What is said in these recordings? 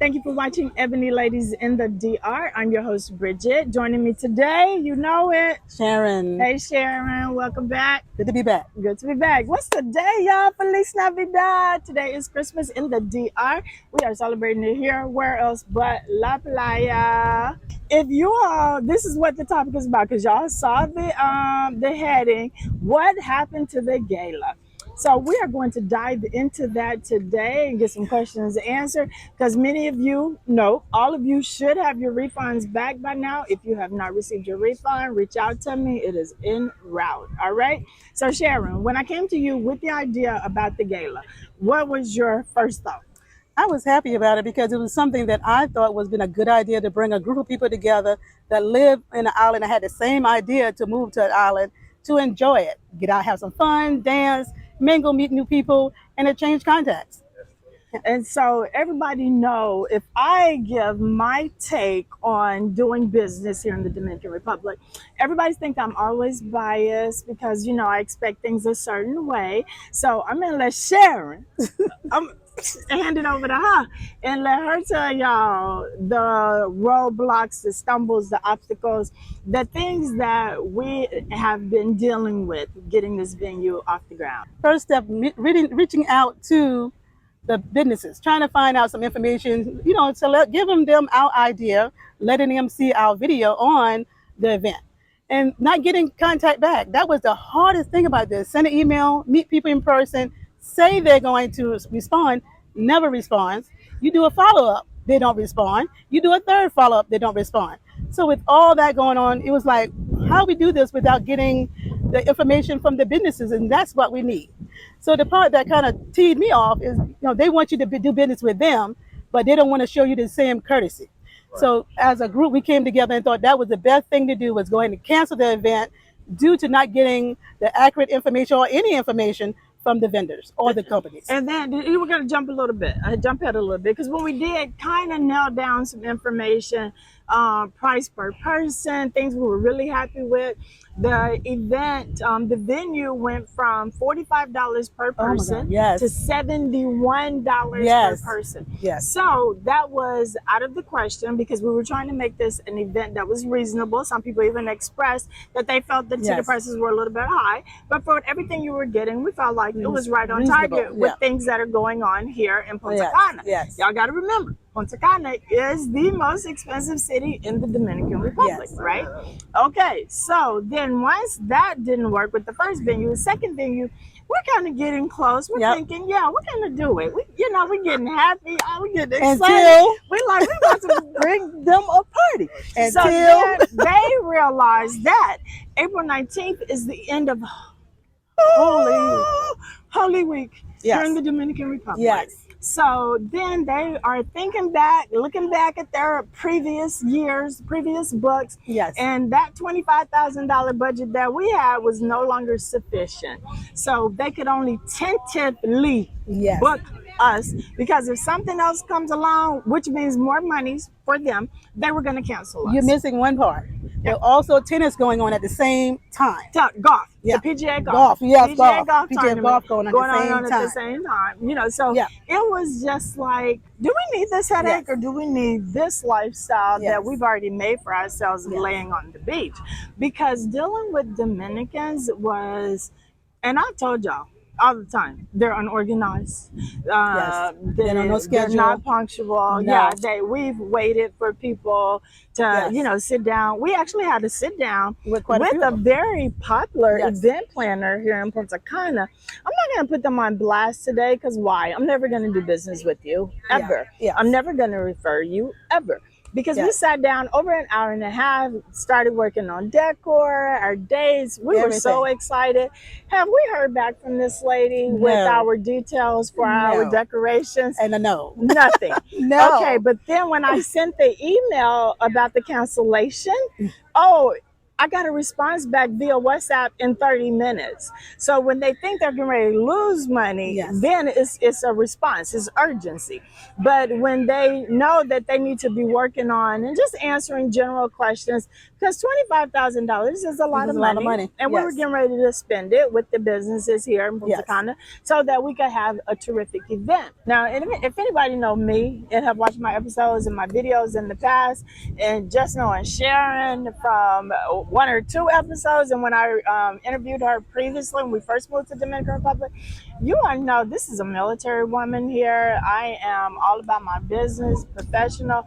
Thank you for watching Ebony Ladies in the DR. I'm your host, Bridget. Joining me today, you know it. Sharon, Hey, Sharon, welcome back. good to be back. Good to be back. What's the day, y'all? Feliz Navidad. Today is Christmas in the DR. We are celebrating it here. Where else but La Playa? If you all, this is what the topic is about because y'all saw the heading. What happened to the gala? So we are going to dive into that today and get some questions answered because many of you know, all of you should have your refunds back by now. If you have not received your refund, reach out to me. It is en route. All right. So Sharon, when I came to you with the idea about the gala, what was your first thought? I was happy about it because it was something that I thought was been a good idea to bring a group of people together that live in an island and had the same idea to move to an island to enjoy it, get out, have some fun, dance, mingle, meet new people, and exchange contacts. And so everybody know if I give my take on doing business here in the Dominican Republic, everybody think I'm always biased because I expect things a certain way. So I'm gonna let Sharon I'm hand it over to her and let her tell y'all the roadblocks, the stumbles, the obstacles, the things that we have been dealing with getting this venue off the ground. First step, reaching out to the businesses, trying to find out some information, to give them our idea, letting them see our video on the event and not getting contact back. That was the hardest thing about this. Send an email, meet people in person, say they're going to respond, never responds. You do a follow-up, they don't respond. You do a third follow-up, they don't respond. So with all that going on, it was like, how we do this without getting the information from the businesses, and that's what we need. So the part that kind of teed me off is, they want you to do business with them, but they don't want to show you the same courtesy. Right. So as a group, we came together and thought that was the best thing to do was go ahead and cancel the event due to not getting the accurate information or any information from the vendors or the companies. And then you were going to jump a little bit. I jump ahead a little bit because when we did kind of nail down some information, price per person, things we were really happy with. The event, the venue went from $45 per person yes. to $71 yes. per person. Yes. So that was out of the question because we were trying to make this an event that was reasonable. Some people even expressed that they felt the ticket prices were a little bit high, but for everything you were getting, we felt like it was right on target with things that are going on here in Punta Cana. Yes. Y'all got to remember, Punta Cana is the most expensive city in the Dominican Republic, right? Okay, so then once that didn't work with the first venue, the second venue, we're kind of getting close. We're thinking, we're going to do it. We're getting happy. We're getting excited. We're about to bring them a party. So then they realized that April 19th is the end of Holy Week here in the Dominican Republic. Yes. So then they are thinking back, looking back at their previous years, previous books. Yes. And that $25,000 budget that we had was no longer sufficient. So they could only tentatively book us because if something else comes along, which means more money for them, they were going to cancel us. You're missing one part. There's also tennis going on at the same time. Golf. Yeah. The PGA golf. Golf. Yes, PGA golf PGA golf going on at the same time. So it was just like, do we need this headache or do we need this lifestyle that we've already made for ourselves laying on the beach? Because dealing with Dominicans was, and I told y'all all the time, they're unorganized. They're on no schedule. They're not punctual. No. We've waited for people to, sit down. We actually had to sit down with a very popular event planner here in Punta Cana. I'm not going to put them on blast today because why? I'm never going to do business with you ever. I'm never going to refer you ever. Because we sat down over an hour and a half, started working on decor, our dates. We were so excited. Have we heard back from this lady with our details for our decorations? And no. Nothing. No. Okay, but then when I sent the email about the cancellation, I got a response back via WhatsApp in 30 minutes. So when they think they're getting ready to lose money, Yes. then it's a response, it's urgency. But when they know that they need to be working on and just answering general questions, because $25,000 is a It lot was of a lot of money, money. and we were Yes. getting ready to spend it with the businesses here in Punta Yes. Cana so that we could have a terrific event. Now, if anybody know me and have watched my episodes and my videos in the past, and just knowing Sharon from one or two episodes, and when I interviewed her previously when we first moved to Dominican Republic, you all know this is a military woman here. I am all about my business, professional.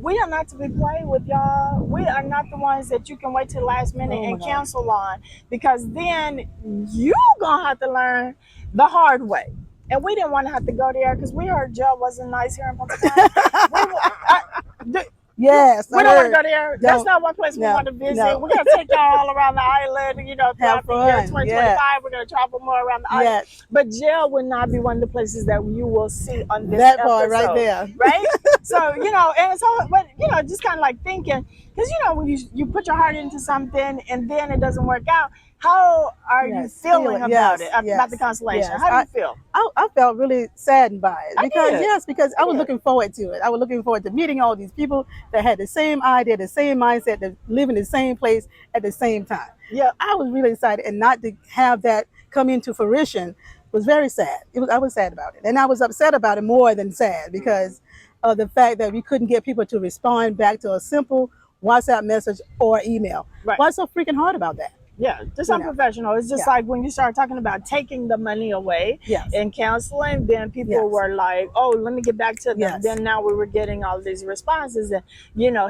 We are not to be played with, y'all. We are not the ones that you can wait till the last minute Oh my and God. cancel on, because then you gonna have to learn the hard way. And we didn't want to have to go there because we heard jail wasn't nice here in Punta Cana. Yes, We I don't want to heard. go there. That's Don't. not one place we No. want to visit. No. We're going to take y'all all around the island, Have throughout the year fun. Yeah. 2025. We're going to travel more around the island. Yeah. But jail would not be one of the places that you will see on this That part right episode, there. right? So, and it's all, but, just kind of like thinking, because, when you put your heart into something and then it doesn't work out, how are you Yes. Feel feeling it. about it, Yes. about the Yes. constellation? Yes. How do you feel? I felt really saddened by it I because did. because I I was did. looking forward to it. I was looking forward to meeting all these people that had the same idea, the same mindset, that live in the same place at the same time. Yeah. I was really excited, and not to have that come into fruition was very sad. I was sad about it, and I was upset about it more than sad because of the fact that we couldn't get people to respond back to a simple WhatsApp message or email. Right. What's so freaking hard about that? Yeah, just You know. unprofessional. It's just Yeah. like when you start talking about taking the money away Yes. in counseling, then people Yes. were like, "Oh, let me get back to them." Yes. Then now we were getting all these responses and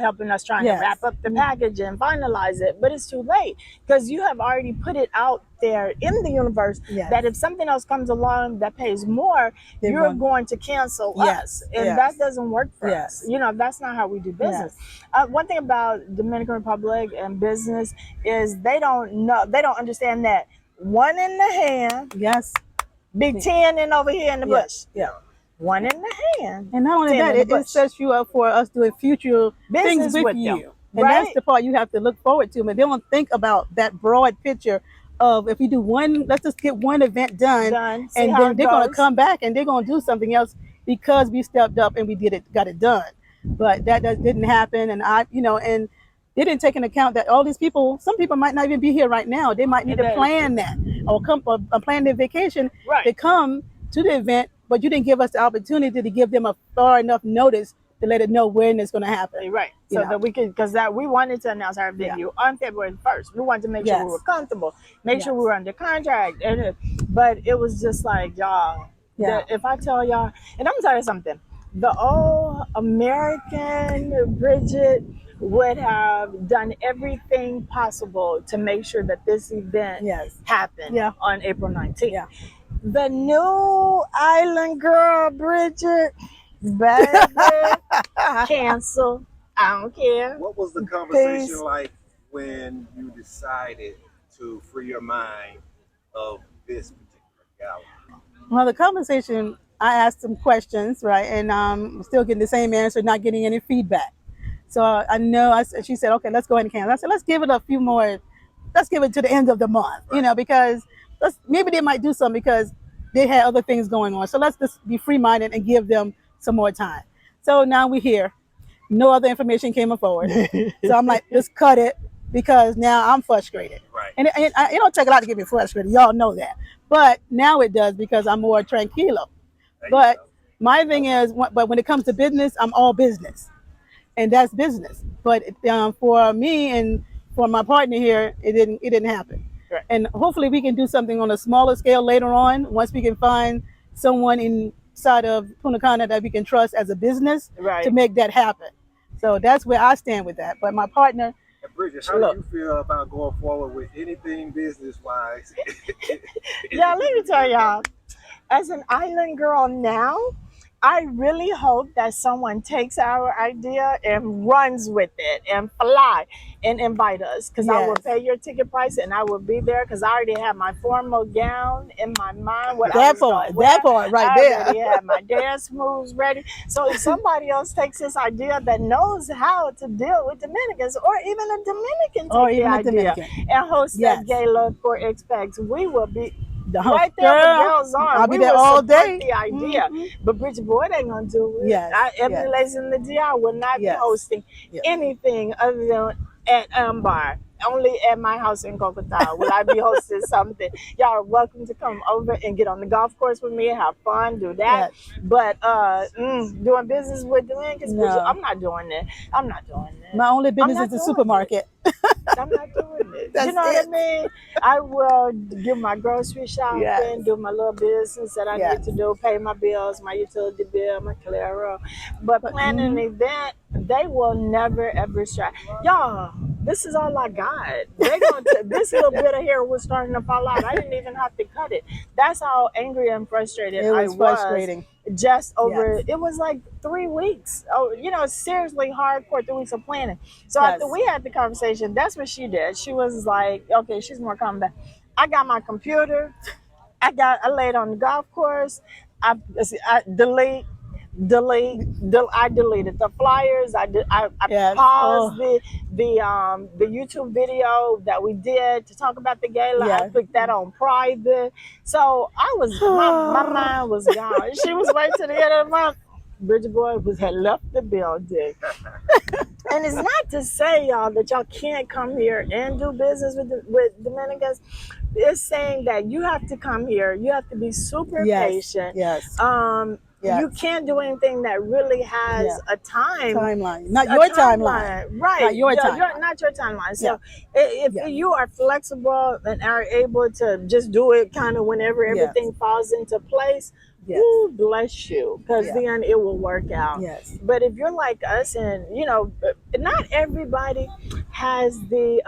helping us trying to Yes. wrap up the package and finalize it. But it's too late because you have already put it out there in the universe Yes. that if something else comes along that pays more, They're you're going to cancel Yes. us, and Yes. that doesn't work for Yes. us. That's not how we do business. Yes. One thing about Dominican Republic and business is they don't understand that one in the hand, Yes. big 10 in over here in the bush. Yeah. One in the hand. And not only 10 that, in the it bush. sets you up for us doing future Business things with with them, you. And that's right? the part you have to look forward to. But they don't think about that broad picture of, if we do one, let's just get one event done, See and how then it they're going to goes. come back and they're going to do something else because we stepped up and we got it done. But that didn't happen. And and they didn't take into account that all these people, some people might not even be here right now. They might need to plan that or plan their vacation to Right. come to the event, but you didn't give us the opportunity to give them a far enough notice to let it know when it's going to happen. Right. You So know. that we could, because that we wanted to announce our venue on February 1st. We wanted to make sure we Yes. were comfortable, make sure Yes. we were under contract. But it was just like, y'all, Yeah. if I tell y'all, and I'm gonna tell you something, the old American Bridget would have done everything possible to make sure that this event Yes. happened Yeah. on April 19th. Yeah. The new island girl, Bridget, baby, cancel. I don't care. What was the conversation Peace. like when you decided to free your mind of this particular gala? Well, the conversation, I asked some questions, right, and I'm still getting the same answer, not getting any feedback. So I know. She said, "Okay, let's go ahead and cancel." I said, "Let's give it a few more. Let's give it to the end of the month, because maybe they might do something because they had other things going on. So let's just be free-minded and give them some more time." So now we're here. No other information came forward. So I'm like, let's cut it because now I'm frustrated. Right. And it don't take a lot to get me frustrated. Y'all know that. But now it does because I'm more tranquilo. But my thing is, but when it comes to business, I'm all business. And that's business. But for me and for my partner here, it didn't happen. Right. And hopefully we can do something on a smaller scale later on once we can find someone inside of Punta Cana that we can trust as a business to make that happen. So that's where I stand with that. But my partner. And Bridget, how do you feel about going forward with anything business-wise? Yeah, let me tell y'all, as an island girl now, I really hope that someone takes our idea and runs with it and fly and invite us, because I will Yes. pay your ticket price and I will be there, because I already have my formal gown in my mind, what I That was going to part, wear. that part right I there. already have my dance moves ready. So if somebody else takes this idea that knows how to deal with Dominicans, or even a Dominican Or take the even a idea Dominican. and host that Yes. gala for expats, we will be Oh, right there with girl, bells on. I'll be We there will all support day. the idea. Hmm. But Bridget Boyd ain't gonna do it. Yes, Ebony yes, Lace in the DR will not be yes, hosting yes. anything other than at Bar. Only at my house in Cocotal will I be hosting something. Y'all are welcome to come over and get on the golf course with me, have fun, do that. Yes. But doing business with Dominicans, Bridget, No. I'm not doing that. I'm not doing that. My only I'm business is not the doing it. supermarket. I'm not doing it. You That's know what I it. mean? I will do my grocery Yes. shopping, do my little business that I need Yes. to do, pay my bills, my utility bill, my Claro. But But, planning an event, they will never ever try. Y'all, this is all I got. They gonna this little bit of hair was starting to fall out. I didn't even have to cut it. That's how angry and frustrated it I was was frustrating. just over Yes. it was like 3 weeks. Oh, seriously hardcore 3 weeks of planning. So after Yes. we had the conversation, that's what she did. She was like, okay, she's more calm back. I got my computer. I laid on the golf course. I I deleted the flyers. I Yes. paused Oh, the YouTube video that we did to talk about the gala. I yeah. put that on private. So I was my mind was gone. She was right to the end of the month. Bridget Boy had left the building. And it's not to say, y'all, that y'all can't come here and do business with Dominicans. It's saying that you have to come here. You have to be super Yes. patient. Yes. You Yes. can't do anything that really has Yeah. a time, Timeline. Not a your timeline. timeline, right? Not your You're timeline. not your timeline. Yeah. So if Yeah. you are flexible and are able to just do it kind of whenever Yes. everything falls into place, Yes. whoo, bless you, because Yeah. then it will work out. Yes. But if you're like us, and not everybody has the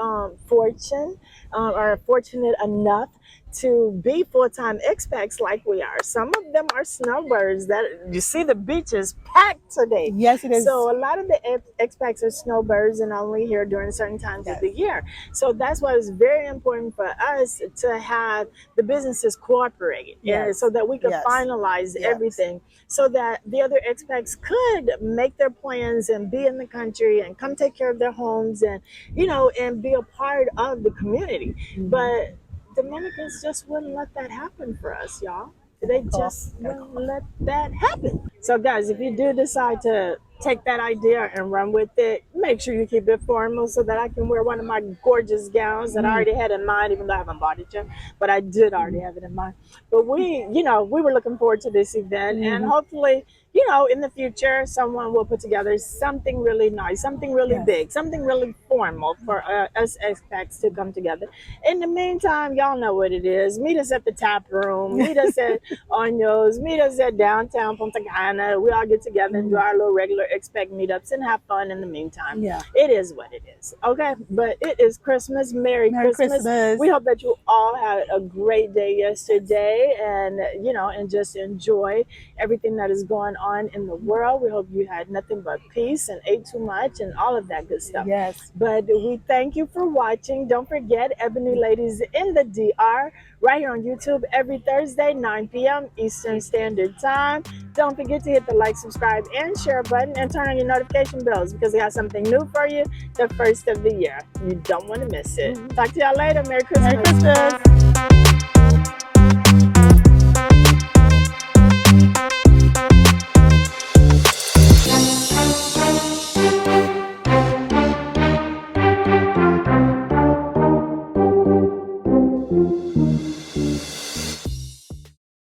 fortune or fortunate enough to be full-time expats like we are. Some of them are snowbirds that you see the beaches packed today. Yes, it is. So a lot of the expats are snowbirds and only here during certain times of Yes. the year. So that's why it's very important for us to have the businesses cooperate, and Yes. so that we can Yes. finalize Yes. everything, so that the other expats could make their plans and be in the country and come take care of their homes, and and be a part of the community. Mhm. But Dominicans just wouldn't let that happen for us, y'all. They just wouldn't let that happen. So, guys, if you do decide to take that idea and run with it, make sure you keep it formal so that I can wear one of my gorgeous gowns that I already had in mind, even though I haven't bought it yet. But I did already have it in mind. But we were looking forward to this event, and hopefully, in the future, someone will put together something really nice, something really Yes. big, something really formal for us expats to come together. In the meantime, y'all know what it is. Meet us at the tap room. Meet us at Onios. Meet us at downtown Punta Cana. We all get together and do our little regular expect meetups and have fun in the meantime. Yeah. It is what it is. Okay? But it is Christmas. Merry Christmas. We hope that you all had a great day yesterday, and and just enjoy everything that is going on in the world. We hope you had nothing but peace and ate too much and all of that good stuff. Yes. But we thank you for watching. Don't forget, Ebony Ladies in the DR, right here on YouTube every Thursday, 9 p.m. Eastern Standard Time. Don't forget to hit the like, subscribe, and share button, and turn on your notification bells, because we have something new for you the first of the year. You don't want to miss it. Talk to y'all later. Merry Christmas. Merry Christmas.